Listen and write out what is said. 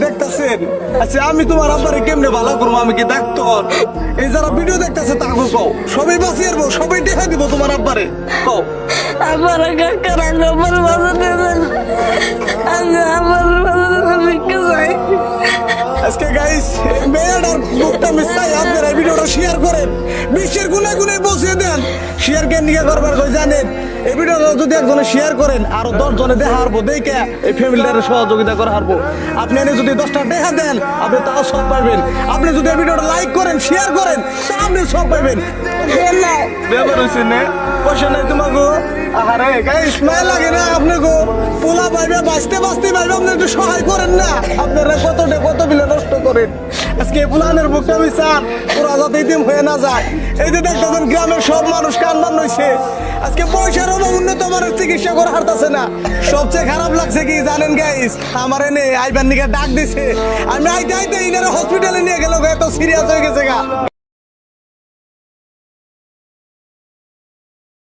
দেখতেছেন আচ্ছা আমি তোমার আব্বারে কেমনে ভালো করবো? আমি কি ডাক্তার? এই যারা ভিডিও দেখতেছে তাকে কও, সবাই বাঁচিয়ে আসবো, সবাই দেখা দিব তোমার আব্বারে। কও আমার কাকার আমার বাজাতে আমার বাজাতে ভিক্ষা চাই। আজকে গাইস মেয়েটার মুখটা মিশাই আপনারা এই ভিডিওটা শেয়ার করেন, বিশ্বের গুনে গুনে পৌঁছে দেন। শেয়ার কেন নিয়ে করবার কই জানেন? এই ভিডিওটা যদি একজনে শেয়ার করেন আরো 10 জনে দেখা হারবো, দেখে এই ফ্যামিলিটার সহযোগিতা করে হারবো। আপনি এনে যদি 10টা দেখা দেন আপনি তাও সব পাইবেন। আপনি যদি এই ভিডিওটা লাইক করেন, শেয়ার করেন, তা আপনি সব পাইবেন। ব্যাপার হইছে না, পয়সা নাই তোমাকে। আরে গাইস মায়া লাগে না আপনাকে? পোলা পাইবে বাঁচতে বাঁচতে পাইবে, আপনি একটু সহায় করেন না। আপনারা কত বিলে নষ্ট করেন। আজকে পুলানের বুকটা বিচার পুরা যাতে ইতিম হয়ে না যায়। এই যে দেখতেছেন গ্রামের সব মানুষ কান্দান হইছে। আজকে পয়সার অভাব উন্নত আমার চিকিৎসা করে হারতাছে না। সবচেয়ে খারাপ লাগছে কি জানেন গাইস? আমার এনে আইবার নিকে ডাক দিছে, আমি আইতে ইনারে হসপিটালে নিয়ে গেল, এত সিরিয়াস হয়ে গেছে গা।